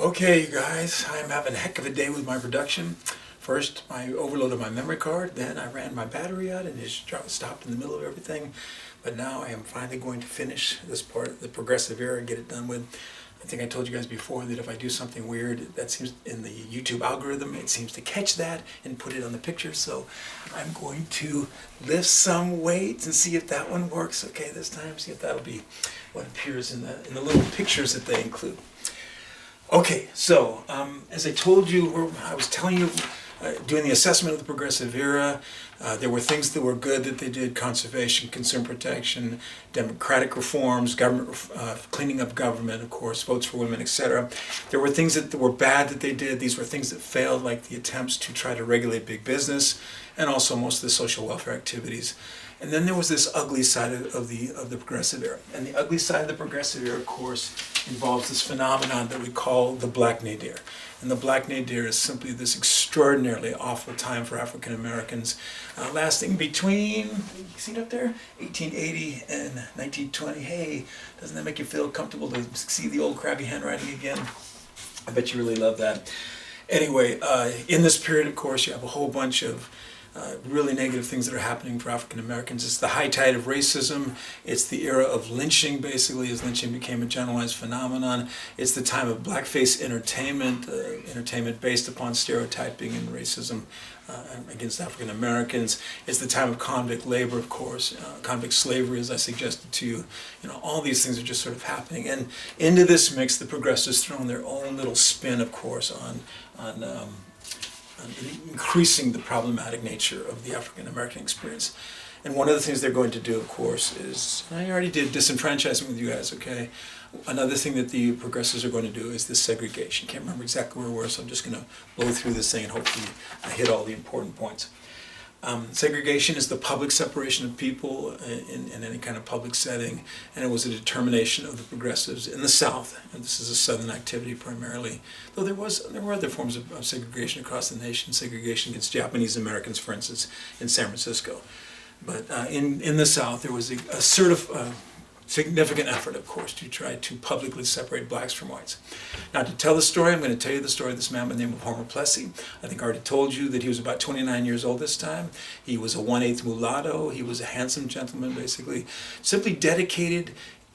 Okay, you guys, I'm having a heck of a day with my production. First, I overloaded my memory card, then I ran my battery out and it just stopped in the middle of everything. But now I am finally going to finish this part, the progressive era, and get it done with. I think I told you guys before that if I do something weird, that seems in the YouTube algorithm, it seems to catch that and put it on the picture. So I'm going to lift some weights and see if that one works. Okay, this time, see if that'll be what appears in the little pictures that they include. Okay, so as I told you, or I was telling you, doing the assessment of the progressive era, there were things that were good that they did: conservation, consumer protection, democratic reforms, government cleaning up government, of course, votes for women, etc. There were things that were bad that they did. These were things that failed, like the attempts to try to regulate big business, and also most of the social welfare activities. And then there was this ugly side of the progressive era. And the ugly side of the progressive era, of course, involves this phenomenon that we call the Black Nadir. And the Black Nadir is simply this extraordinarily awful time for African Americans, lasting between, you see it up there, 1880 and 1920. Hey, doesn't that make you feel comfortable to see the old crabby handwriting again? I bet you really love that. Anyway, in this period, of course, you have a whole bunch of really negative things that are happening for African Americans. It's the high tide of racism. It's the era of lynching, basically, as lynching became a generalized phenomenon. It's the time of blackface entertainment, entertainment based upon stereotyping and racism against African Americans. It's the time of convict labor, of course, convict slavery, as I suggested to you. All these things are just sort of happening. And into this mix, the progressives thrown their own little spin, of course, on increasing the problematic nature of the African American experience. And one of the things they're going to do, of course, is, I already did disenfranchisement with you guys, okay? Another thing that the progressives are going to do is this segregation. Can't remember exactly where we were, so I'm just going to blow through this thing and hopefully I hit all the important points. Segregation is the public separation of people in any kind of public setting, and it was a determination of the progressives in the South, and this is a Southern activity primarily, though there were other forms of segregation across the nation, segregation against Japanese Americans, for instance, in San Francisco. But in the South, there was a sort of significant effort, of course, to try to publicly separate blacks from whites. Now, to tell the story, I'm going to tell you the story of this man by the name of Homer Plessy. I think I already told you that he was about 29 years old this time. He was a 1/8 mulatto. He was a handsome gentleman, basically, simply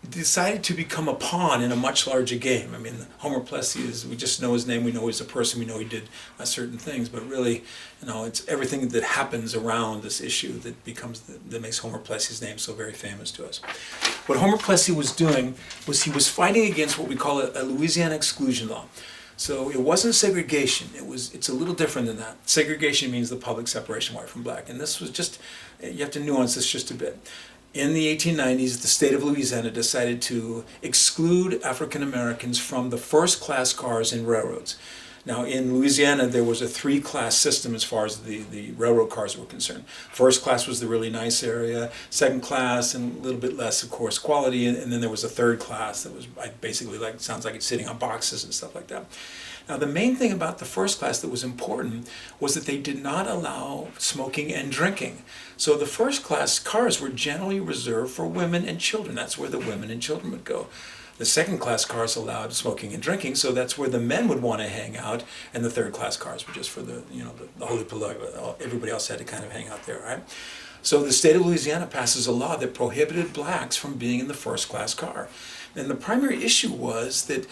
decided to become a pawn in a much larger game. I mean, Homer Plessy we just know his name, we know he's a person, we know he did certain things, but really, it's everything that happens around this issue that makes Homer Plessy's name so very famous to us. What Homer Plessy was doing was he was fighting against what we call a Louisiana exclusion law. So it wasn't segregation, it's a little different than that. Segregation means the public separation of white from black, and this was just, you have to nuance this just a bit. In the 1890s, the state of Louisiana decided to exclude African Americans from the first-class cars in railroads. Now, in Louisiana, there was a three-class system as far as the railroad cars were concerned. First class was the really nice area, second class, and a little bit less, of course, quality, and then there was a third class that was basically sounds like it's sitting on boxes and stuff like that. Now, the main thing about the first class that was important was that they did not allow smoking and drinking. So the first class cars were generally reserved for women and children. That's where the women and children would go. The second class cars allowed smoking and drinking, so that's where the men would want to hang out, and the third class cars were just for the holy polygamy. Everybody else had to kind of hang out there, right? So the state of Louisiana passes a law that prohibited blacks from being in the first class car. And the primary issue was that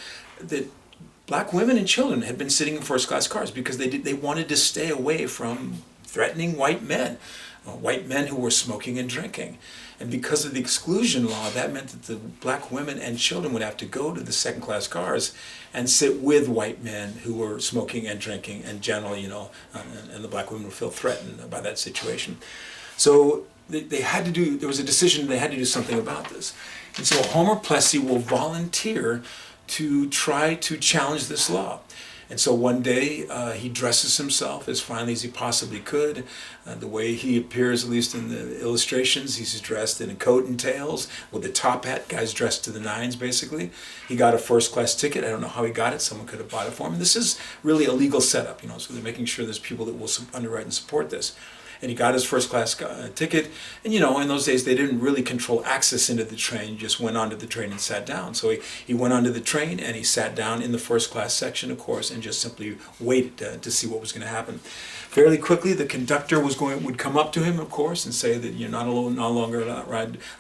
black women and children had been sitting in first class cars because they wanted to stay away from threatening white men who were smoking and drinking. And because of the exclusion law, that meant that the black women and children would have to go to the second class cars and sit with white men who were smoking and drinking, and generally, and the black women would feel threatened by that situation. So there was a decision, they had to do something about this. And so Homer Plessy will volunteer to try to challenge this law. And so one day he dresses himself as finely as he possibly could. The way he appears, at least in the illustrations, he's dressed in a coat and tails with a top hat. Guy's dressed to the nines, basically. He got a first-class ticket. I don't know how he got it. Someone could have bought it for him. This is really a legal setup, so they're making sure there's people that will underwrite and support this. and he got his first class ticket. And in those days they didn't really control access into the train. You just went onto the train and sat down. So he went onto the train and he sat down in the first class section, of course, and just simply waited to see what was going to happen. Fairly quickly, the conductor would come up to him, of course, and say that you're no longer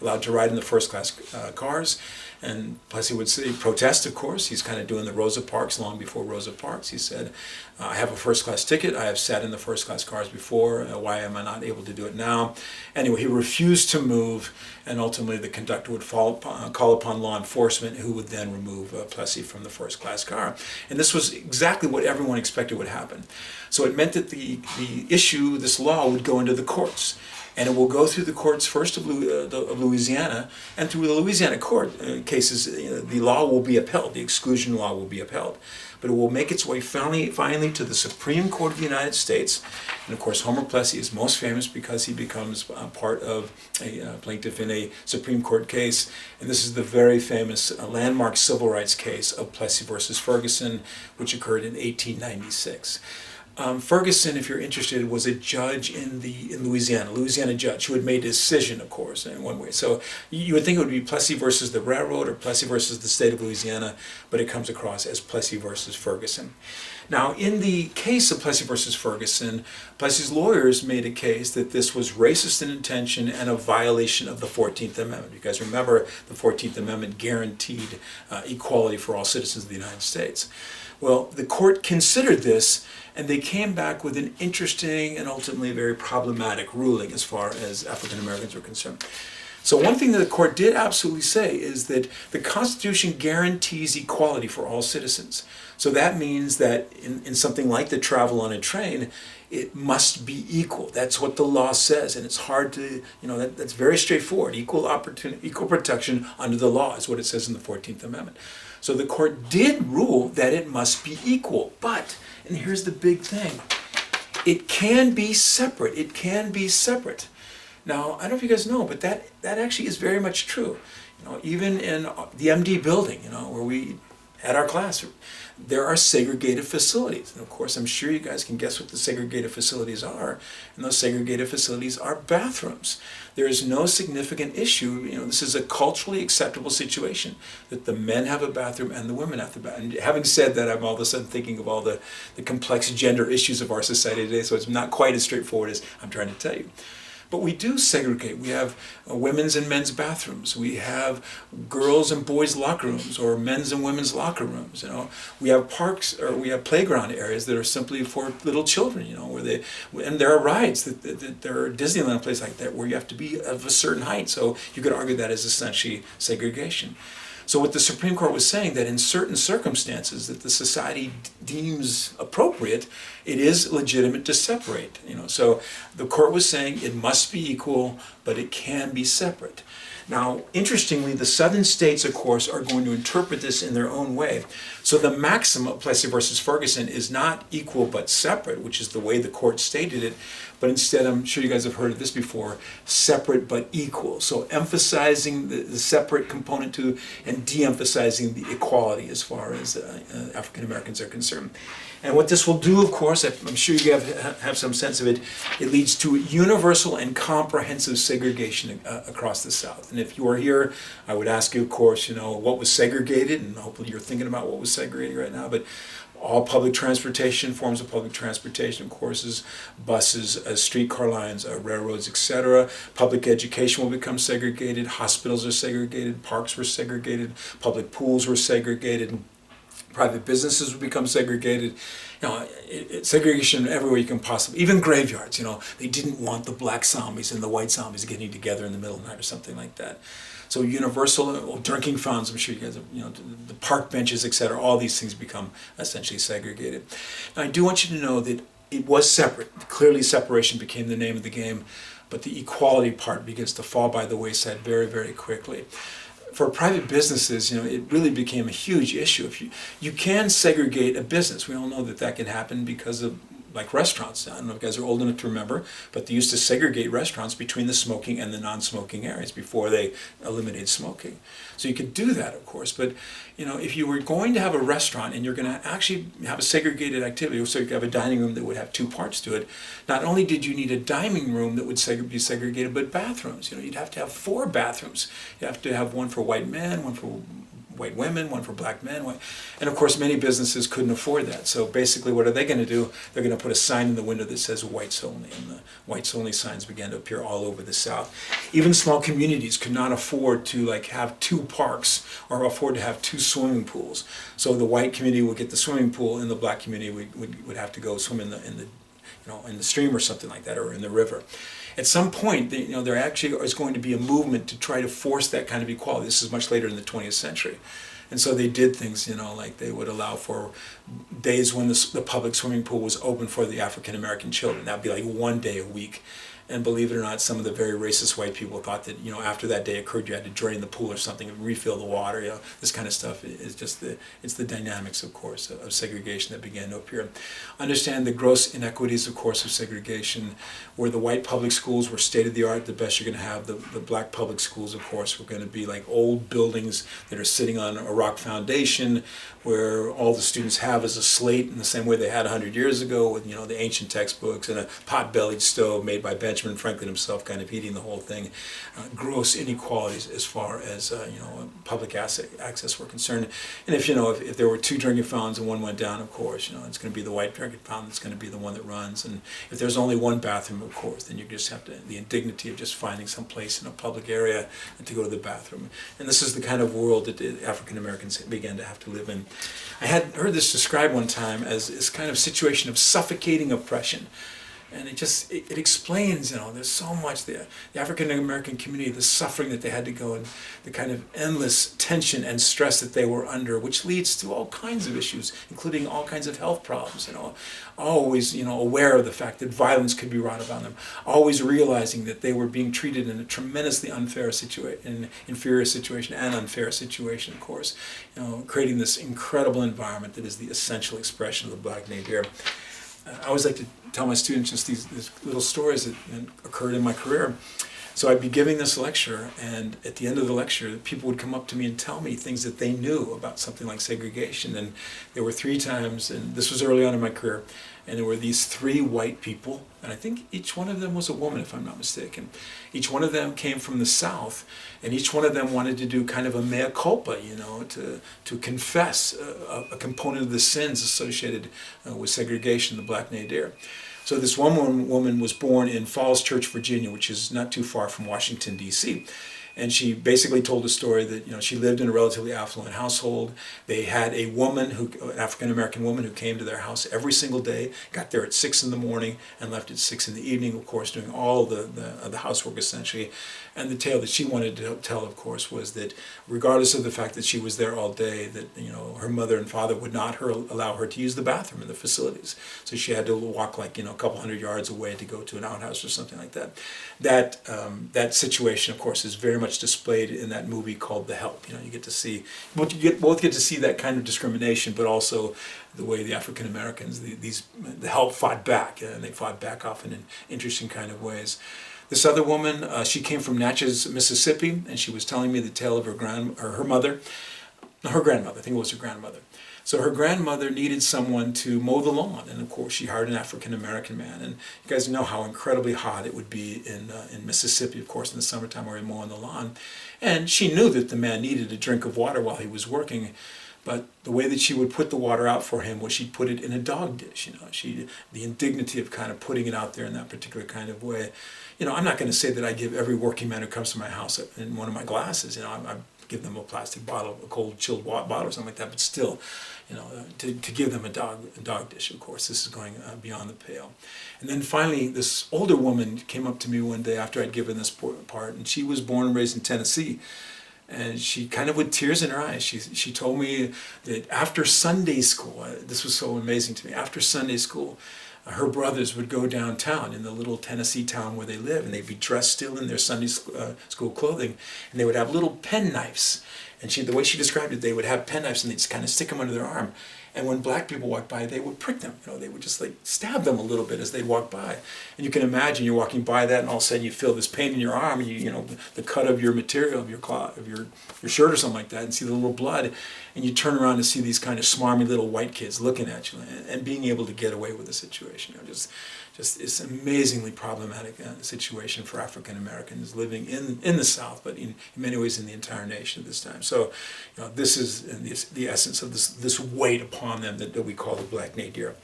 allowed to ride in the first class cars. And Plessy would protest, of course. He's kind of doing the Rosa Parks long before Rosa Parks. He said, I have a first class ticket. I have sat in the first class cars before. Why am I not able to do it now? Anyway, he refused to move, and ultimately the conductor would call upon law enforcement, who would then remove Plessy from the first class car. And this was exactly what everyone expected would happen. So it meant that the issue, this law, would go into the courts. And it will go through the courts first of Louisiana, and through the Louisiana court cases, the law will be upheld, the exclusion law will be upheld. But it will make its way finally to the Supreme Court of the United States. And of course, Homer Plessy is most famous because he becomes part of a plaintiff in a Supreme Court case. And this is the very famous landmark civil rights case of Plessy versus Ferguson, which occurred in 1896. Ferguson, if you're interested, was a judge in Louisiana judge who had made a decision, of course, in one way. So you would think it would be Plessy versus the railroad or Plessy versus the state of Louisiana, but it comes across as Plessy versus Ferguson. Now, in the case of Plessy versus Ferguson, Plessy's lawyers made a case that this was racist in intention and a violation of the 14th Amendment. You guys remember the 14th Amendment guaranteed equality for all citizens of the United States. Well, the court considered this, and they came back with an interesting and ultimately very problematic ruling as far as African Americans are concerned. So one thing that the court did absolutely say is that the Constitution guarantees equality for all citizens. So that means that in something like the travel on a train, it must be equal. That's what the law says, and it's hard to, that's very straightforward. Equal opportunity, equal protection under the law is what it says in the 14th Amendment. So the court did rule that it must be equal, but, and here's the big thing, it can be separate. It can be separate. Now, I don't know if you guys know, but that actually is very much true. Even in the MD building, where we had our classroom, there are segregated facilities. And of course, I'm sure you guys can guess what the segregated facilities are. And those segregated facilities are bathrooms. There is no significant issue. This is a culturally acceptable situation that the men have a bathroom and the women have the bathroom. And having said that, I'm all of a sudden thinking of all the complex gender issues of our society today, so it's not quite as straightforward as I'm trying to tell you. But we do segregate. We have women's and men's bathrooms. We have girls' and boys' locker rooms, or men's and women's locker rooms. We have parks, or we have playground areas that are simply for little children. And there are rides that there are Disneyland places like that where you have to be of a certain height. So you could argue that is essentially segregation. So what the Supreme Court was saying, that in certain circumstances that the society deems appropriate, it is legitimate to separate. So the court was saying it must be equal, but it can be separate. Now, interestingly, the southern states, of course, are going to interpret this in their own way. So the maxim of Plessy versus Ferguson is not equal but separate, which is the way the court stated it, but instead, I'm sure you guys have heard of this before, separate but equal. So emphasizing the separate component to and de-emphasizing the equality as far as African Americans are concerned. And what this will do, of course, I'm sure you have some sense of it, it leads to universal and comprehensive segregation across the South. And if you are here, I would ask you, of course, what was segregated, and hopefully you're thinking about what was segregated right now, but all public transportation, forms of public transportation, of course, is buses, streetcar lines, railroads, etc. Public education will become segregated, hospitals are segregated, parks were segregated, public pools were segregated, private businesses will become segregated. Segregation everywhere you can possibly, even graveyards, they didn't want the black zombies and the white zombies getting together in the middle of the night or something like that. So universal, drinking fountains, I'm sure you guys have, the park benches, etc., all these things become essentially segregated. Now, I do want you to know that it was separate. Clearly, separation became the name of the game, but the equality part begins to fall by the wayside very, very quickly. For private businesses, it really became a huge issue. If you can segregate a business, we all know that can happen because of like restaurants. I don't know if you guys are old enough to remember, but they used to segregate restaurants between the smoking and the non-smoking areas before they eliminated smoking. So you could do that, of course, but if you were going to have a restaurant and you're going to actually have a segregated activity, so you could have a dining room that would have two parts to it, not only did you need a dining room that would be segregated, but bathrooms. You'd have to have 4 bathrooms. You have to have one for white men, one for white women, one for black men, and of course many businesses couldn't afford that. So basically what are they going to do? They're going to put a sign in the window that says whites only, and the whites only signs began to appear all over the South. Even small communities could not afford to have 2 parks or afford to have 2 swimming pools. So the white community would get the swimming pool and the black community would have to go swim in the stream or something like that, or in the river. At some point, there actually is going to be a movement to try to force that kind of equality. This is much later in the 20th century. And so they did things, like they would allow for days when the public swimming pool was open for the African American children. That would be like 1 day a week. And believe it or not, some of the very racist white people thought that, after that day occurred, you had to drain the pool or something and refill the water. This kind of stuff is just it's the dynamics, of course, of segregation that began to appear. Understand the gross inequities, of course, of segregation, where the white public schools were state-of-the-art, the best you're going to have. The black public schools, of course, were going to be like old buildings that are sitting on a rock foundation, where all the students have is a slate in the same way they had 100 years ago, with the ancient textbooks and a pot-bellied stove made by Benjamin Franklin himself, kind of heating the whole thing. Gross inequalities as far as public access were concerned. And if there were 2 drinking fountains and one went down, of course, it's going to be the white drinking fountain that's going to be the one that runs. And if there's only 1 bathroom, of course, then you just have the indignity of just finding some place in a public area and to go to the bathroom. And this is the kind of world that the African Americans began to have to live in. I had heard this described one time as this kind of situation of suffocating oppression. And it explains, there's so much there. The African American community, the suffering that they had to go, and the kind of endless tension and stress that they were under, which leads to all kinds of issues, including all kinds of health problems. Always, aware of the fact that violence could be wrought upon them. Always realizing that they were being treated in a tremendously unfair situation, inferior situation, and unfair situation, of course. Creating this incredible environment that is the essential expression of the black Nadir. I always like to tell my students just these little stories that occurred in my career. So I'd be giving this lecture, and at the end of the lecture, people would come up to me and tell me things that they knew about something like segregation. And there were 3 times, and this was early on in my career, and there were these 3 white people, and I think each one of them was a woman, if I'm not mistaken. Each one of them came from the South, and each one of them wanted to do kind of a mea culpa, to confess a component of the sins associated with segregation, the black Nadir. So this one woman was born in Falls Church, Virginia, which is not too far from Washington, D.C. And she basically told a story that she lived in a relatively affluent household. They had a woman, an African-American woman, who came to their house every single day, got there at 6 in the morning and left at 6 in the evening, of course, doing all the housework essentially. And the tale that she wanted to tell, of course, was that regardless of the fact that she was there all day, that her mother and father would not allow her to use the bathroom in the facilities. So she had to walk a couple hundred yards away to go to an outhouse or something like that. That situation, of course, is very much displayed in that movie called The Help. You get to see, both get to see that kind of discrimination, but also the way the African Americans, the Help fought back, and they fought back often in interesting kind of ways. This other woman, she came from Natchez, Mississippi, and she was telling me the tale of her grandmother. I think it was her grandmother. So her grandmother needed someone to mow the lawn, and of course she hired an African-American man. And you guys know how incredibly hot it would be in Mississippi, of course, in the summertime where you're mowing the lawn. And she knew that the man needed a drink of water while he was working, but the way that she would put the water out for him was she'd put it in a dog dish. The indignity of kind of putting it out there in that particular kind of way. I'm not going to say that I give every working man who comes to my house in one of my glasses. I give them a plastic bottle, a cold chilled bottle or something like that. But still, to give them a dog dish, of course, this is going beyond the pale. And then finally, this older woman came up to me one day after I'd given this part, and she was born and raised in Tennessee. And she kind of with tears in her eyes, she told me that after Sunday school, this was so amazing to me, after Sunday school, her brothers would go downtown in the little Tennessee town where they live, and they'd be dressed still in their Sunday school clothing, and they would have little penknives. And the way she described it, they would have penknives, and they'd kind of stick them under their arm. And when black people walked by, they would prick them. They would just like stab them a little bit as they'd walk by. And you can imagine you're walking by that, and all of a sudden you feel this pain in your arm, and the cut of your material, of your cloth, of your shirt or something like that, and see the little blood, and you turn around and see these kind of smarmy little white kids looking at you, and being able to get away with the situation. Just it's an amazingly problematic situation for African Americans living in the South, but in many ways in the entire nation at this time. So, this is the essence of this weight upon them that we call the Black Nadir.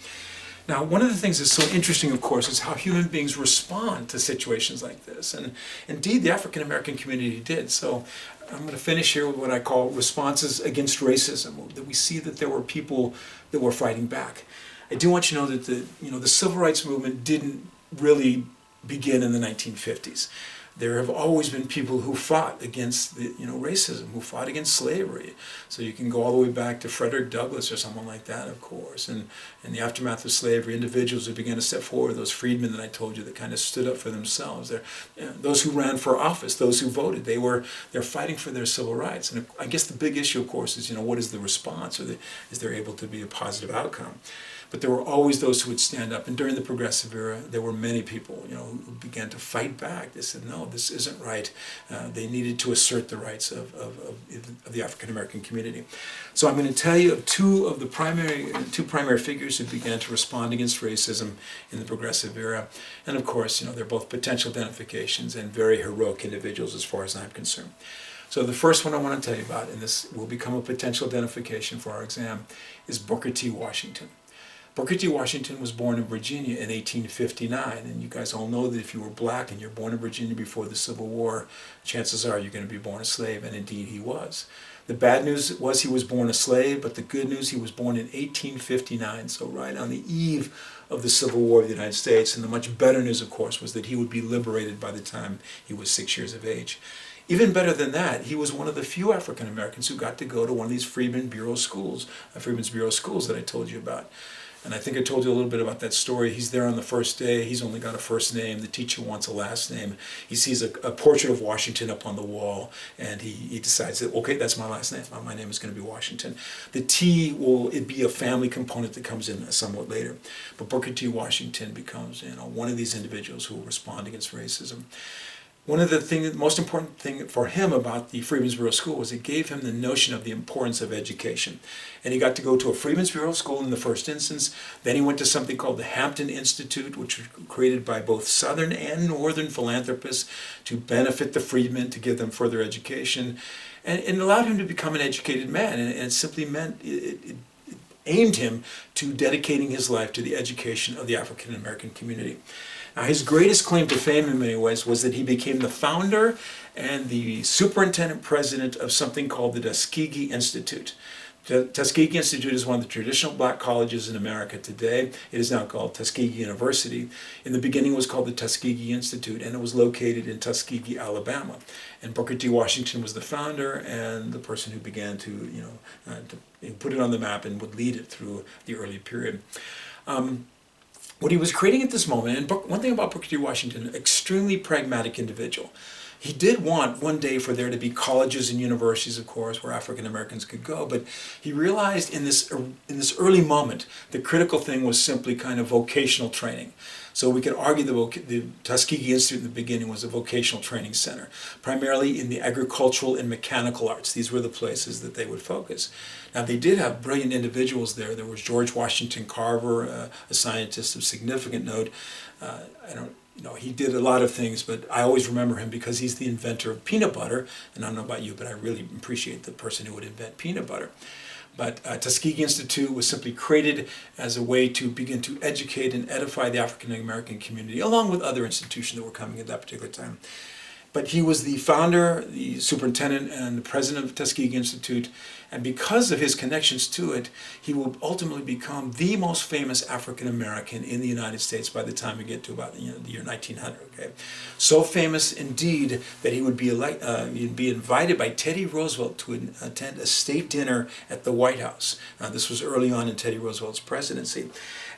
Now, one of the things that's so interesting, of course, is how human beings respond to situations like this, and indeed the African American community did. So, I'm going to finish here with what I call responses against racism. That we see that there were people that were fighting back. I do want you to know that the civil rights movement didn't really begin in the 1950s. There have always been people who fought against racism, who fought against slavery. So you can go all the way back to Frederick Douglass or someone like that, of course. And in the aftermath of slavery, individuals who began to step forward, those freedmen that I told you that kind of stood up for themselves. Those who ran for office, those who voted, they're fighting for their civil rights. And I guess the big issue, of course, is what is the response, or is there able to be a positive outcome? But there were always those who would stand up. And during the Progressive era, there were many people, who began to fight back. They said, no, this isn't right. They needed to assert the rights of the African American community. So I'm going to tell you of two primary figures who began to respond against racism in the Progressive era. And of course, they're both potential identifications and very heroic individuals as far as I'm concerned. So the first one I want to tell you about, and this will become a potential identification for our exam, is Booker T. Washington. Booker T. Washington was born in Virginia in 1859, and you guys all know that if you were black and you're born in Virginia before the Civil War, chances are you're going to be born a slave, and indeed he was. The bad news was he was born a slave, but the good news, he was born in 1859, so right on the eve of the Civil War of the United States, and the much better news, of course, was that he would be liberated by the time he was 6 years of age. Even better than that, he was one of the few African Americans who got to go to one of these Freedmen's Bureau schools that I told you about. And I think I told you a little bit about that story. He's there on the first day. He's only got a first name. The teacher wants a last name. He sees a portrait of Washington up on the wall, and he decides that, okay, that's my last name. My name is going to be Washington. The T will be a family component that comes in somewhat later. But Booker T. Washington becomes one of these individuals who will respond against racism. One of the most important thing for him about the Freedmen's Bureau School was it gave him the notion of the importance of education. And he got to go to a Freedmen's Bureau School in the first instance. Then he went to something called the Hampton Institute, which was created by both Southern and Northern philanthropists to benefit the freedmen, to give them further education. And it allowed him to become an educated man. And it simply meant, it aimed him to dedicating his life to the education of the African American community. Now, his greatest claim to fame in many ways was that he became the founder and the superintendent president of something called the Tuskegee Institute. The Tuskegee Institute is one of the traditional black colleges in America today. It is now called Tuskegee University. In the beginning it was called the Tuskegee Institute, and it was located in Tuskegee, Alabama. And Booker T. Washington was the founder and the person who began to put it on the map and would lead it through the early period. What he was creating at this moment, and one thing about Booker T. Washington, an extremely pragmatic individual. He did want one day for there to be colleges and universities, of course, where African Americans could go, but he realized in this early moment, the critical thing was simply kind of vocational training. So we could argue the Tuskegee Institute in the beginning was a vocational training center, primarily in the agricultural and mechanical arts. These were the places that they would focus. Now, they did have brilliant individuals there. There was George Washington Carver, a scientist of significant note. He did a lot of things, but I always remember him because he's the inventor of peanut butter. And I don't know about you, but I really appreciate the person who would invent peanut butter. But Tuskegee Institute was simply created as a way to begin to educate and edify the African American community, along with other institutions that were coming at that particular time. But he was the founder, the superintendent, and the president of Tuskegee Institute, and because of his connections to it, he will ultimately become the most famous African American in the United States by the time we get to about the year 1900. Okay, so famous indeed that he would be he'd be invited by Teddy Roosevelt to attend a state dinner at the White House. This was early on in Teddy Roosevelt's presidency.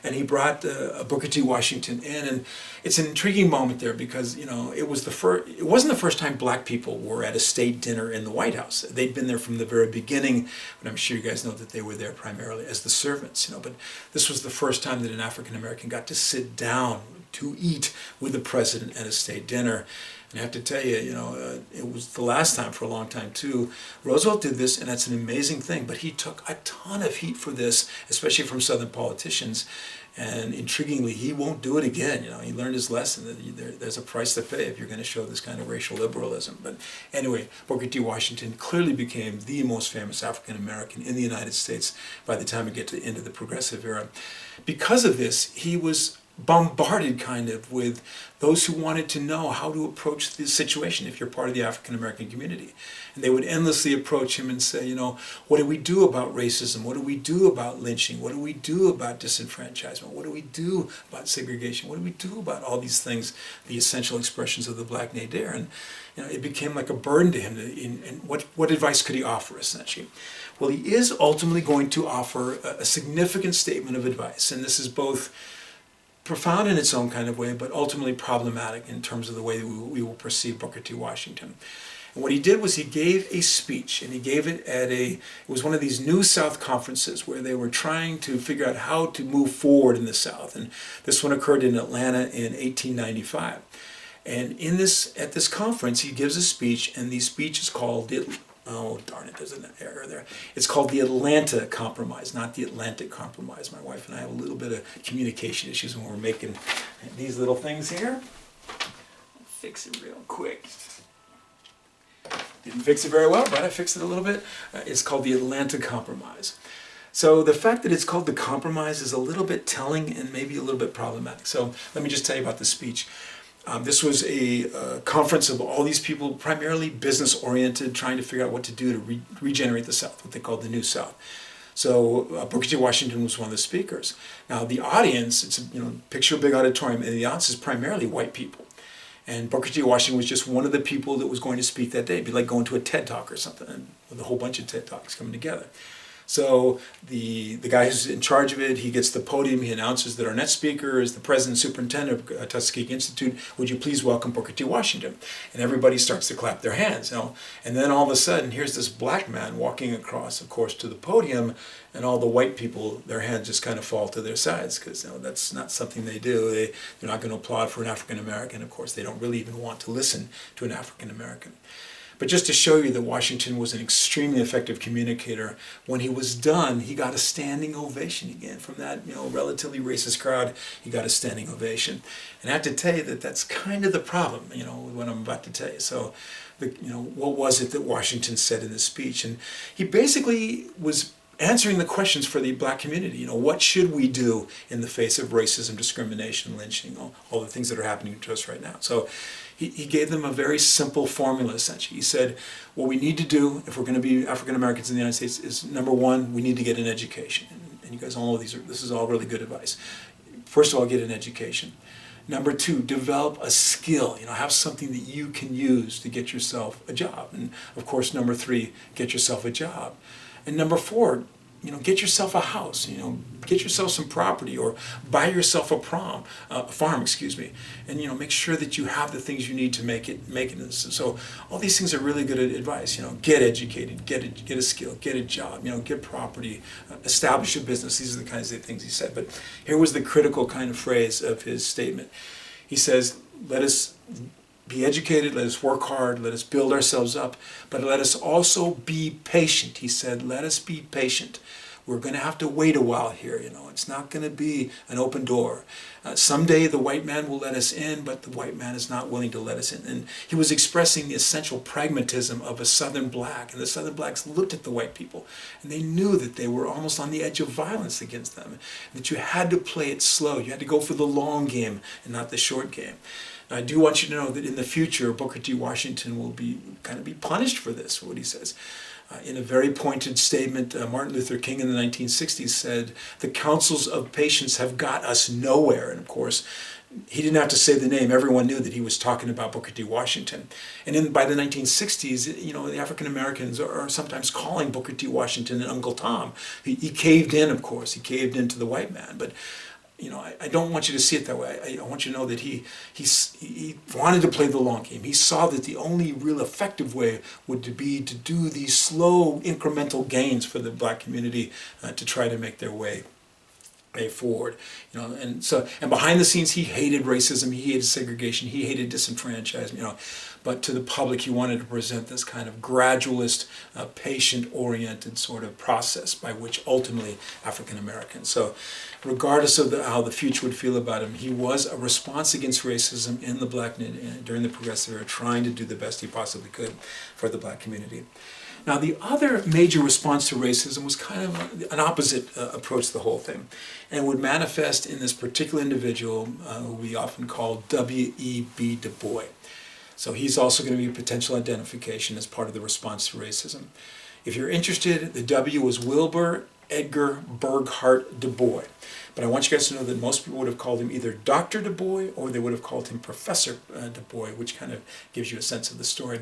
And he brought Booker T. Washington in, and it's an intriguing moment there because it wasn't the first time black people were at a state dinner in the White House. They'd been there from the very beginning beginning, but I'm sure you guys know that they were there primarily as the servants, but this was the first time that an African American got to sit down to eat with the president at a state dinner. And I have to tell you, it was the last time for a long time too. Roosevelt did this, and that's an amazing thing, but he took a ton of heat for this, especially from Southern politicians. And intriguingly, he won't do it again. He learned his lesson that there's a price to pay if you're going to show this kind of racial liberalism. But anyway, Booker T. Washington clearly became the most famous African American in the United States by the time we get to the end of the Progressive era. Because of this, he was bombarded kind of with those who wanted to know how to approach the situation if you're part of the African American community. And they would endlessly approach him and say, what do we do about racism? What do we do about lynching? What do we do about disenfranchisement? What do we do about segregation? What do we do about all these things, the essential expressions of the Black Nadir? And it became like a burden to him. And what advice could he offer, essentially? Well, he is ultimately going to offer a significant statement of advice. And this is both profound in its own kind of way, but ultimately problematic in terms of the way that we will perceive Booker T. Washington. And what he did was he gave a speech, and he gave it it was one of these New South conferences where they were trying to figure out how to move forward in the South. And this one occurred in Atlanta in 1895. And at this conference, he gives a speech, and the speech is called oh, darn it, there's an error there. It's called the Atlanta Compromise, not the Atlantic Compromise. My wife and I have a little bit of communication issues when we're making these little things here. I'll fix it real quick. Didn't fix it very well, but I fixed it a little bit. It's called the Atlanta Compromise. So the fact that it's called the Compromise is a little bit telling and maybe a little bit problematic. So let me just tell you about the speech. This was a conference of all these people, primarily business-oriented, trying to figure out what to do to regenerate the South, what they called the New South. So Booker T. Washington was one of the speakers. Now the audience, picture a big auditorium, and the audience is primarily white people. And Booker T. Washington was just one of the people that was going to speak that day. It'd be like going to a TED Talk or something, with a whole bunch of TED Talks coming together. So the guy who's in charge of it, he gets the podium, he announces that our next speaker is the president and superintendent of Tuskegee Institute. Would you please welcome Booker T. Washington? And everybody starts to clap their hands. And then all of a sudden, here's this black man walking across, of course, to the podium, and all the white people, their hands just kind of fall to their sides, because that's not something they do. They're not going to applaud for an African American. Of course, they don't really even want to listen to an African American. But just to show you that Washington was an extremely effective communicator, when he was done, he got a standing ovation again. From that relatively racist crowd, he got a standing ovation. And I have to tell you that that's kind of the problem, with what I'm about to tell you. So, what was it that Washington said in this speech? And he basically was answering the questions for the black community. What should we do in the face of racism, discrimination, lynching, all the things that are happening to us right now? So he gave them a very simple formula, essentially. He said, what we need to do if we're going to be African Americans in the United States is, number one, we need to get an education. And you guys all know this is all really good advice. First of all, get an education. Number two, develop a skill, have something that you can use to get yourself a job. And of course, number three, get yourself a job. And number four, get yourself a house, get yourself some property, or buy yourself a farm, and make sure that you have the things you need to make it. So all these things are really good advice. Get educated, get a skill, get a job, get property, establish a business. These are the kinds of things he said. But here was the critical kind of phrase of his statement. He says, let us be educated, let us work hard, let us build ourselves up, but let us also be patient. He said, let us be patient. We're going to have to wait a while here, It's not going to be an open door. Someday the white man will let us in, but the white man is not willing to let us in. And he was expressing the essential pragmatism of a Southern black. And the Southern blacks looked at the white people, and they knew that they were almost on the edge of violence against them, that you had to play it slow. You had to go for the long game and not the short game. I do want you to know that in the future, Booker T. Washington will be punished for this, what he says. In a very pointed statement, Martin Luther King in the 1960s said, the counsels of patience have got us nowhere. And of course, he didn't have to say the name. Everyone knew that he was talking about Booker T. Washington. And by the 1960s, the African Americans are sometimes calling Booker T. Washington an Uncle Tom. He caved in, of course. He caved into the white man. But I don't want you to see it that way. I want you to know that he wanted to play the long game. He saw that the only real effective way would be to do these slow incremental gains for the black community to try to make their way forward, and behind the scenes he hated racism, he hated segregation, he hated disenfranchisement, but to the public he wanted to present this kind of gradualist, patient-oriented sort of process by which ultimately African Americans. So regardless of how the future would feel about him, he was a response against racism in the black during the Progressive era, trying to do the best he possibly could for the black community. Now, the other major response to racism was kind of an opposite approach to the whole thing, and would manifest in this particular individual who we often call WB2 Boy. So he's also going to be a potential identification as part of the response to racism. If you're interested, the W was Wilbur Edgar Burghardt Du Bois. But I want you guys to know that most people would have called him either Dr. Du Bois or they would have called him Professor Du Bois, which kind of gives you a sense of the story.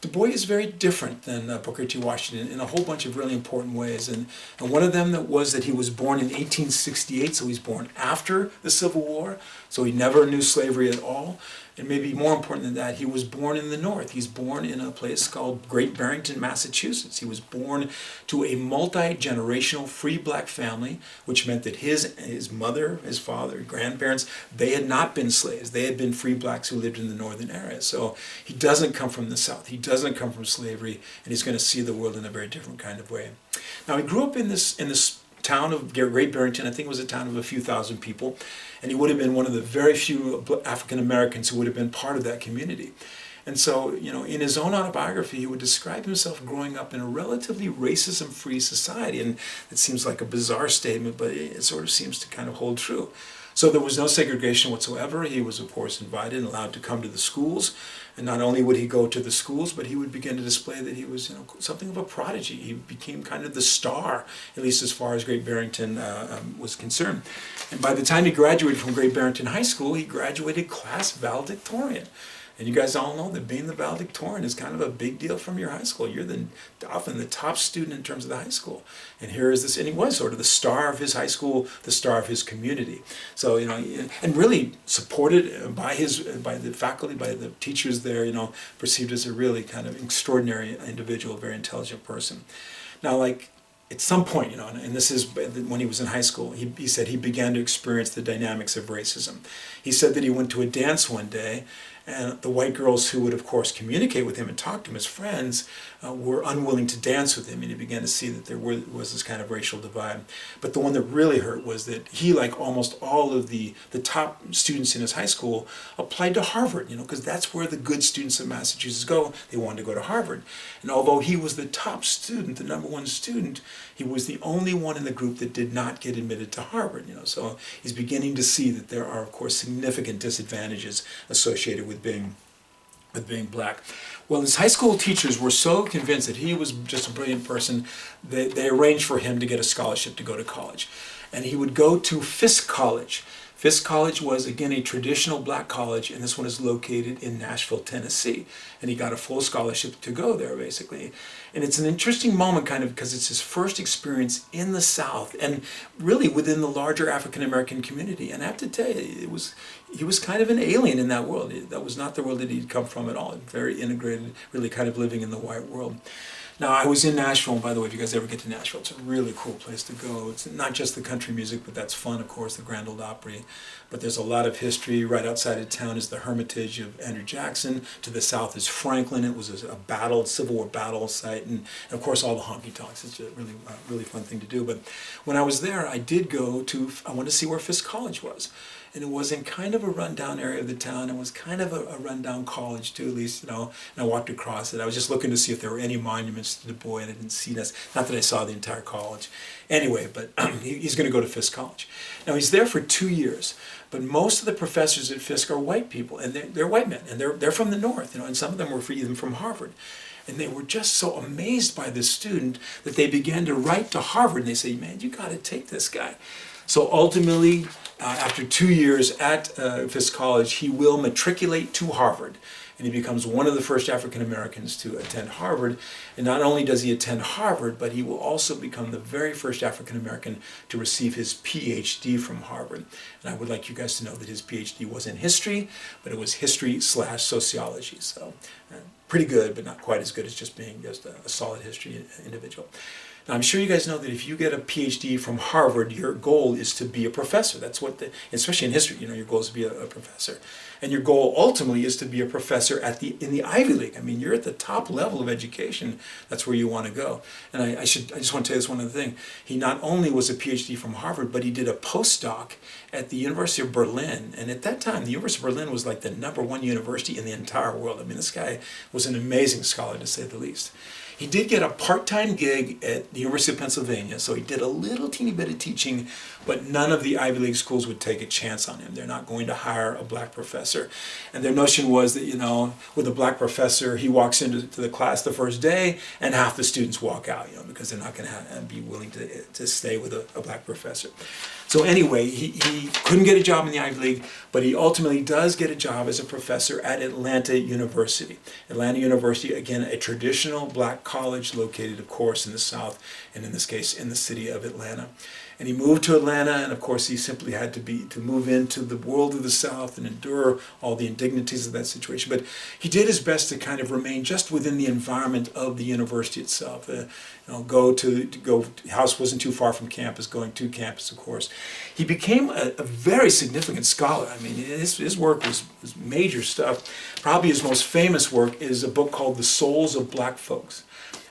Du Bois is very different than Booker T. Washington in a whole bunch of really important ways. And one of them was that he was born in 1868, so he's born after the Civil War, so he never knew slavery at all. And maybe more important than that, he was born in the North. He's born in a place called Great Barrington, Massachusetts. He was born to a multi-generational free black family, which meant that his mother, his father, grandparents, they had not been slaves. They had been free blacks who lived in the northern area. So he doesn't come from the South. He doesn't come from slavery, and he's going to see the world in a very different kind of way. Now, he grew up in this town of Great Barrington. I think it was a town of a few thousand people, and he would have been one of the very few African Americans who would have been part of that community. And so, in his own autobiography, he would describe himself growing up in a relatively racism-free society, and it seems like a bizarre statement, but it sort of seems to kind of hold true. So there was no segregation whatsoever. He was, of course, invited and allowed to come to the schools. And not only would he go to the schools, but he would begin to display that he was, something of a prodigy. He became kind of the star, at least as far as Great Barrington was concerned. And by the time he graduated from Great Barrington High School, he graduated class valedictorian. And you guys all know that being the valedictorian is kind of a big deal from your high school. You're often the top student in terms of the high school. And here is this, and he was sort of the star of his high school, the star of his community. So, and really supported by the faculty, by the teachers there, perceived as a really kind of extraordinary individual, very intelligent person. Now, at some point, and this is when he was in high school, he said he began to experience the dynamics of racism. He said that he went to a dance one day, and the white girls who would, of course, communicate with him and talk to him as friends were unwilling to dance with him, and he began to see that there was this kind of racial divide. But the one that really hurt was that he, like almost all of the top students in his high school, applied to Harvard, because that's where the good students of Massachusetts go. They wanted to go to Harvard. And although he was the top student, the number one student, he was the only one in the group that did not get admitted to Harvard. So he's beginning to see that there are, of course, significant disadvantages associated with being black. Well, his high school teachers were so convinced that he was just a brilliant person that they arranged for him to get a scholarship to go to college. And he would go to Fisk College. Fisk College was, again, a traditional black college, and this one is located in Nashville, Tennessee. And he got a full scholarship to go there, basically. And it's an interesting moment, kind of, because it's his first experience in the South, and really within the larger African-American community. And I have to tell you, he was kind of an alien in that world. That was not the world that he'd come from at all. Very integrated, really kind of living in the white world. Now, I was in Nashville, and by the way, if you guys ever get to Nashville, it's a really cool place to go. It's not just the country music, but that's fun, of course, the Grand Ole Opry. But there's a lot of history. Right outside of town is the Hermitage of Andrew Jackson. To the south is Franklin. It was a Civil War battle site, and of course, all the honky-tonks. It's a really fun thing to do. But when I was there, I did go I wanted to see where Fisk College was. And it was in kind of a rundown area of the town. It was kind of a rundown college too, at least, and I walked across it. I was just looking to see if there were any monuments to Du Bois, and I didn't see this. Not that I saw the entire college. Anyway, but he's going to go to Fisk College. Now, he's there for 2 years, but most of the professors at Fisk are white people, and they're white men, and they're from the North, and some of them were even from Harvard. And they were just so amazed by this student that they began to write to Harvard, and they say, man, you got to take this guy. So ultimately, after 2 years at Fisk College, he will matriculate to Harvard. and he becomes one of the first African Americans to attend Harvard. And not only does he attend Harvard, but he will also become the very first African American to receive his PhD from Harvard. And I would like you guys to know that his PhD was in history, but it was history/sociology. So pretty good, but not quite as good as just being just a solid history individual. Now, I'm sure you guys know that if you get a PhD from Harvard, your goal is to be a professor. That's what, especially in history, your goal is to be a professor. And your goal ultimately is to be a professor in the Ivy League. I mean, you're at the top level of education. That's where you want to go. And I just want to tell you this one other thing. He not only was a PhD from Harvard, but he did a postdoc at the University of Berlin. And at that time, the University of Berlin was like the #1 university in the entire world. I mean, this guy was an amazing scholar, to say the least. He did get a part-time gig at the University of Pennsylvania, so he did a little teeny bit of teaching, but none of the Ivy League schools would take a chance on him. They're not going to hire a black professor. And their notion was that, with a black professor, he walks into the class the first day and half the students walk out, because they're not going to be willing to stay with a black professor. So anyway, he couldn't get a job in the Ivy League, but he ultimately does get a job as a professor at Atlanta University. Atlanta University, again, a traditional black college located, of course, in the South, and in this case, in the city of Atlanta. And he moved to Atlanta, and of course he simply had to move into the world of the South and endure all the indignities of that situation. But he did his best to kind of remain just within the environment of the university itself. House wasn't too far from campus, going to campus, of course. He became a very significant scholar. I mean, his work was major stuff. Probably his most famous work is a book called The Souls of Black Folks.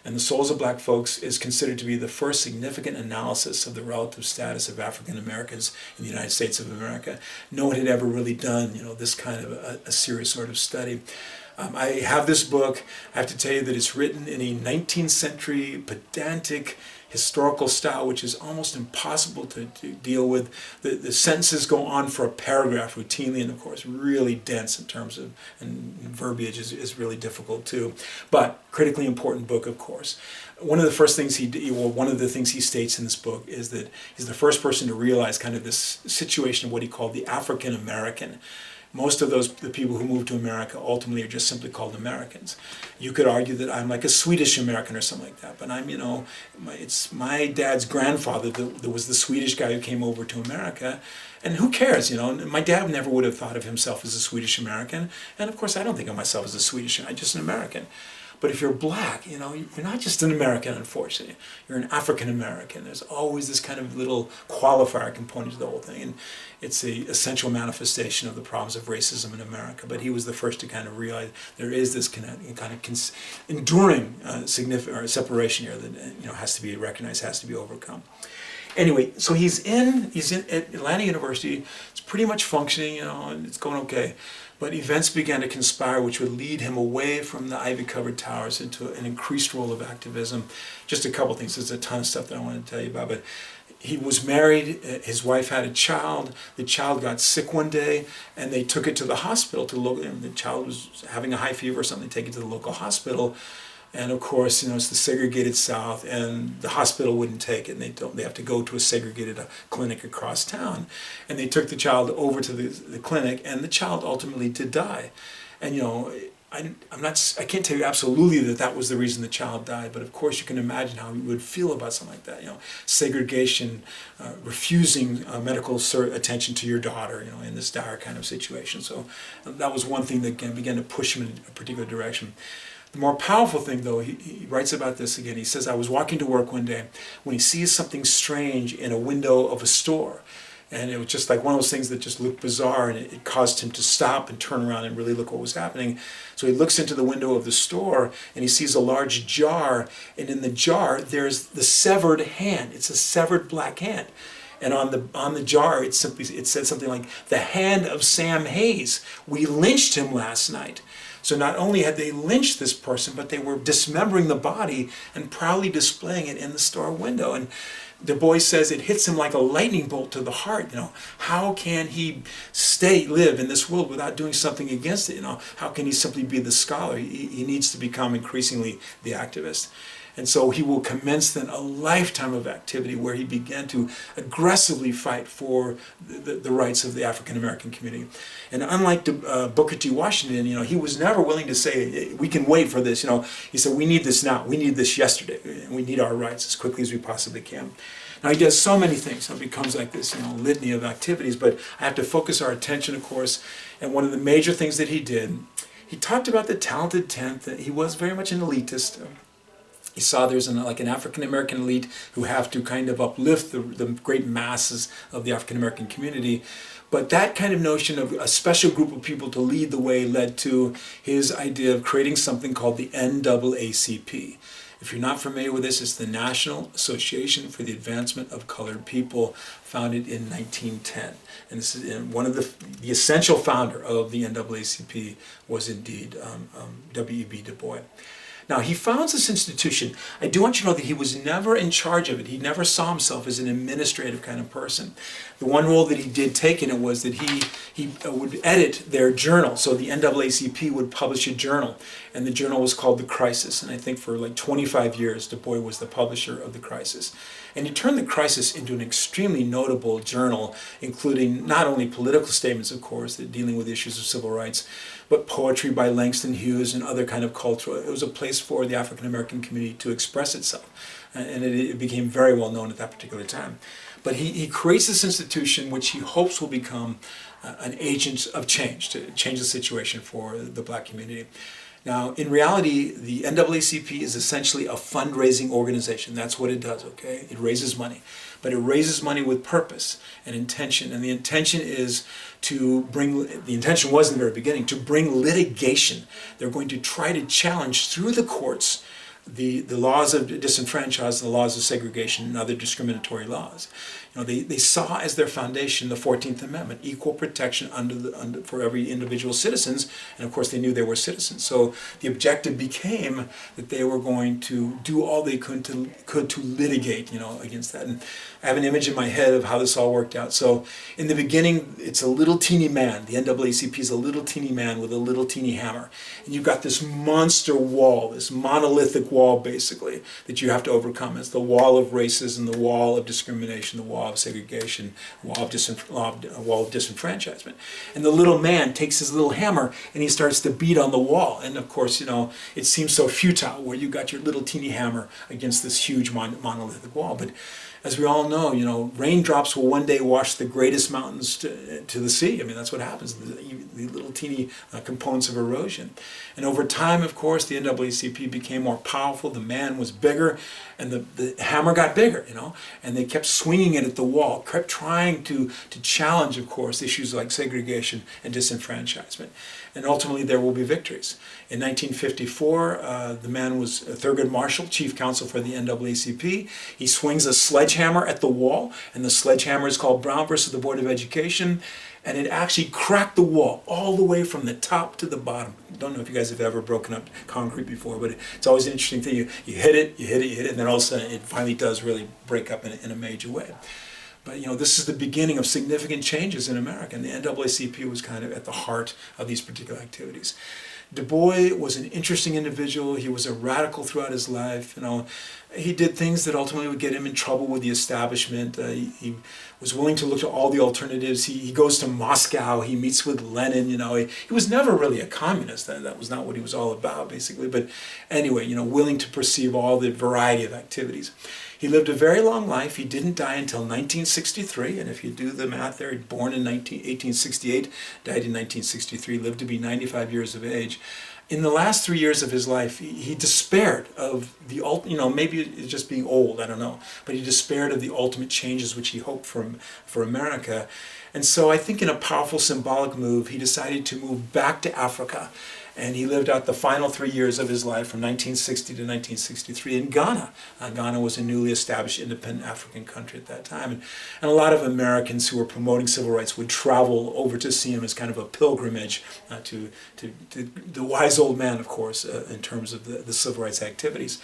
And The Souls of Black Folks is considered to be the first significant analysis of the relative status of African Americans in the United States of America. No one had ever really done, this kind of a serious sort of study. I have this book. I have to tell you that it's written in a 19th century pedantic historical style, which is almost impossible to deal with. The sentences go on for a paragraph routinely, and of course really dense in terms of, and verbiage is really difficult too. But critically important book, of course. One of the things he states in this book is that he's the first person to realize kind of this situation of what he called the African American. Most of the people who moved to America ultimately are just simply called Americans. You could argue that I'm like a Swedish American or something like that, but I'm, it's my dad's grandfather that was the Swedish guy who came over to America, and who cares, My dad never would have thought of himself as a Swedish American, and of course I don't think of myself as a Swedish, I'm just an American. But if you're black, you're not just an American, unfortunately. You're an African American. There's always this kind of little qualifier component to the whole thing. And it's the essential manifestation of the problems of racism in America. But he was the first to kind of realize there is this kind of enduring separation here that has to be recognized, has to be overcome. Anyway, so he's in at Atlanta University. It's pretty much functioning, and it's going okay. But events began to conspire which would lead him away from the ivy-covered towers into an increased role of activism. Just a couple things. There's a ton of stuff that I want to tell you about. But he was married. His wife had a child. The child got sick one day, and they took it to the hospital. The child was having a high fever or something. They take it to the local hospital. And of course, it's the segregated South, and the hospital wouldn't take it, and they have to go to a segregated clinic across town. And they took the child over to the clinic, and the child ultimately did die. And I can't tell you absolutely that was the reason the child died, but of course you can imagine how you would feel about something like that. Segregation, refusing medical attention to your daughter, in this dire kind of situation. So that was one thing that began to push him in a particular direction. The more powerful thing, though, he writes about this again. He says, I was walking to work one day when he sees something strange in a window of a store. And it was just like one of those things that just looked bizarre, and it caused him to stop and turn around and really look what was happening. So he looks into the window of the store, and he sees a large jar, and in the jar there's the severed hand. It's a severed black hand. And on the jar it said something like, the hand of Sam Hayes. We lynched him last night. So not only had they lynched this person, but they were dismembering the body and proudly displaying it in the store window. And Du Bois says it hits him like a lightning bolt to the heart. How can he live in this world without doing something against it? How can he simply be the scholar? He needs to become increasingly the activist. And so he will commence then a lifetime of activity where he began to aggressively fight for the rights of the African American community. And unlike Booker T. Washington, he was never willing to say, we can wait for this. He said, we need this now. We need this yesterday. We need our rights as quickly as we possibly can. Now he does so many things. It becomes like this, litany of activities. But I have to focus our attention, of course. And one of the major things that he did, he talked about the talented tenth. He was very much an elitist. He saw there's an African-American elite who have to kind of uplift the great masses of the African-American community. But that kind of notion of a special group of people to lead the way led to his idea of creating something called the NAACP. If you're not familiar with this, it's the National Association for the Advancement of Colored People, founded in 1910. And this is one of the essential founder of the NAACP was indeed WB2 Boy. Now, he founds this institution. I do want you to know that he was never in charge of it. He never saw himself as an administrative kind of person. The one role that he did take in it was that he would edit their journal. So the NAACP would publish a journal, and the journal was called The Crisis. And I think for like 25 years, Du Bois was the publisher of The Crisis. And he turned The Crisis into an extremely notable journal, including not only political statements, of course, that dealing with issues of civil rights, but poetry by Langston Hughes and other kind of cultural. It was a place for the African American community to express itself. And it became very well known at that particular time. But he creates this institution which he hopes will become an agent of change, to change the situation for the black community. Now, in reality, the NAACP is essentially a fundraising organization. That's what it does, okay? It raises money. But it raises money with purpose and intention. And the intention is the intention was in the very beginning, to bring litigation. They're going to try to challenge through the courts the laws of disenfranchisement, the laws of segregation, and other discriminatory laws. They saw as their foundation the 14th Amendment, equal protection for every individual citizens, and of course they knew they were citizens. So the objective became that they were going to do all they could to litigate, against that. And I have an image in my head of how this all worked out. So in the beginning, it's a little teeny man. The NAACP is a little teeny man with a little teeny hammer. And you've got this monster wall, this monolithic wall, basically, that you have to overcome. It's the wall of racism, the wall of discrimination, the wall of segregation, wall of disenfranchisement. And the little man takes his little hammer and he starts to beat on the wall. And of course, it seems so futile where you got your little teeny hammer against this huge monolithic wall. But as we all know, raindrops will one day wash the greatest mountains to the sea. I mean, that's what happens, the little teeny components of erosion. And over time, of course, the NAACP became more powerful, the man was bigger, and the hammer got bigger, and they kept swinging it at the wall, kept trying to challenge, of course, issues like segregation and disenfranchisement. And ultimately, there will be victories. In 1954, the man was Thurgood Marshall, chief counsel for the NAACP. He swings a sledgehammer at the wall, and the sledgehammer is called Brown versus the Board of Education, and it actually cracked the wall all the way from the top to the bottom. I don't know if you guys have ever broken up concrete before, but it's always an interesting thing. You hit it, and then all of a sudden it finally does really break up in a major way. But this is the beginning of significant changes in America, and the NAACP was kind of at the heart of these particular activities. Du Bois was an interesting individual. He was a radical throughout his life. He did things that ultimately would get him in trouble with the establishment. He was willing to look at all the alternatives. He goes to Moscow. He meets with Lenin. He was never really a communist. That was not what he was all about, basically. But anyway, willing to perceive all the variety of activities. He lived a very long life. He didn't die until 1963, and if you do the math there, born in 1868, died in 1963, lived to be 95 years of age. In the last 3 years of his life, he despaired of the maybe it's just being old, I don't know, but he despaired of the ultimate changes which he hoped for America. And so I think in a powerful symbolic move, he decided to move back to Africa. And he lived out the final 3 years of his life from 1960 to 1963 in Ghana. Ghana was a newly established independent African country at that time. And a lot of Americans who were promoting civil rights would travel over to see him as kind of a pilgrimage to the wise old man, of course, in terms of the civil rights activities.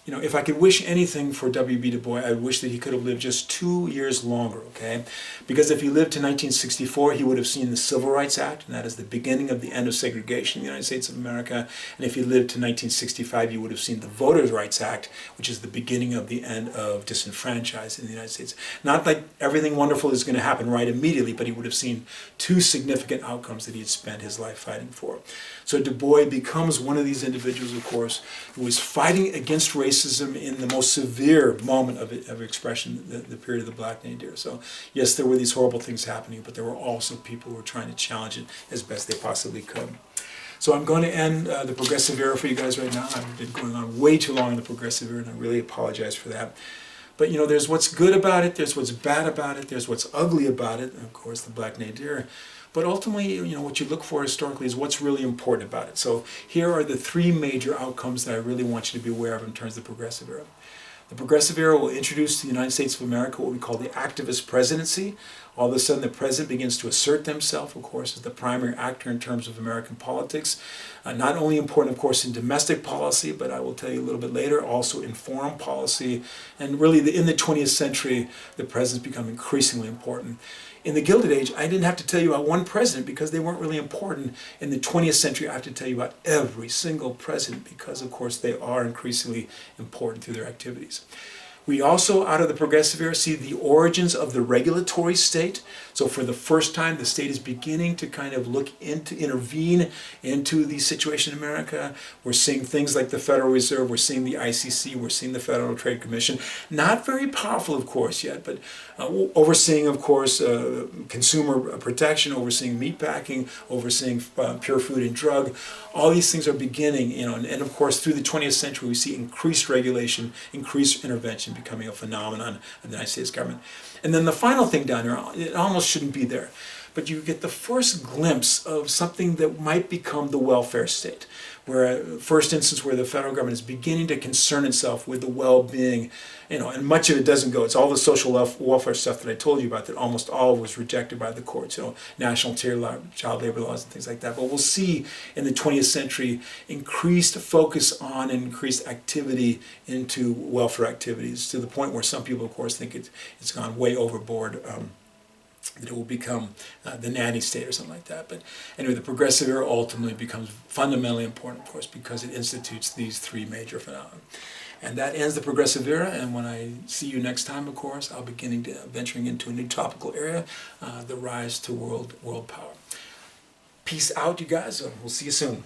You know, if I could wish anything for WB2 Boy, I wish that he could have lived just 2 years longer, okay? Because if he lived to 1964, he would have seen the Civil Rights Act, and that is the beginning of the end of segregation in the United States of America. And if he lived to 1965, he would have seen the Voters' Rights Act, which is the beginning of the end of disenfranchisement in the United States. Not like everything wonderful is going to happen right immediately, but he would have seen two significant outcomes that he had spent his life fighting for. So Du Bois becomes one of these individuals, of course, who was fighting against racism in the most severe moment of expression, the period of the Black Nadir. So yes, there were these horrible things happening, but there were also people who were trying to challenge it as best they possibly could. So I'm going to end the progressive era for you guys right now. I've been going on way too long in the progressive era, and I really apologize for that. But you know, there's what's good about it, there's what's bad about it, there's what's ugly about it, and of course the Black Nadir. But ultimately, you know, what you look for historically is what's really important about it. So here are the three major outcomes that I really want you to be aware of in terms of the progressive era. The progressive era will introduce to the United States of America what we call the activist presidency. All of a sudden, the president begins to assert themselves, of course, as the primary actor in terms of American politics. Not only important, of course, in domestic policy, but I will tell you a little bit later, also in foreign policy. And really, in the 20th century, the presidents become increasingly important. In the Gilded Age, I didn't have to tell you about one president because they weren't really important. In the 20th century, I have to tell you about every single president because, of course, they are increasingly important through their activities. We also, out of the progressive era, see the origins of the regulatory state. So for the first time, the state is beginning to kind of intervene into the situation in America. We're seeing things like the Federal Reserve, we're seeing the ICC, we're seeing the Federal Trade Commission. Not very powerful, of course, yet, but overseeing, of course, consumer protection, overseeing meatpacking, overseeing pure food and drug. All these things are beginning, you know, and of course, through the 20th century, we see increased regulation, increased intervention becoming a phenomenon of the United States government. And then the final thing down here, it almost shouldn't be there, but you get the first glimpse of something that might become the welfare state, where first instance where the federal government is beginning to concern itself with the well-being, you know, and much of it doesn't go. It's all the social welfare stuff that I told you about that almost all was rejected by the courts, you know, national child labor laws and things like that. But we'll see in the 20th century increased focus on and increased activity into welfare activities to the point where some people, of course, think it's gone way overboard. That it will become the nanny state or something like that. But anyway, the progressive era ultimately becomes fundamentally important, of course, because it institutes these three major phenomena. And that ends the progressive era, and when I see you next time, of course, I'll be venturing into a new topical area, the rise to world power. Peace out, you guys. We'll see you soon.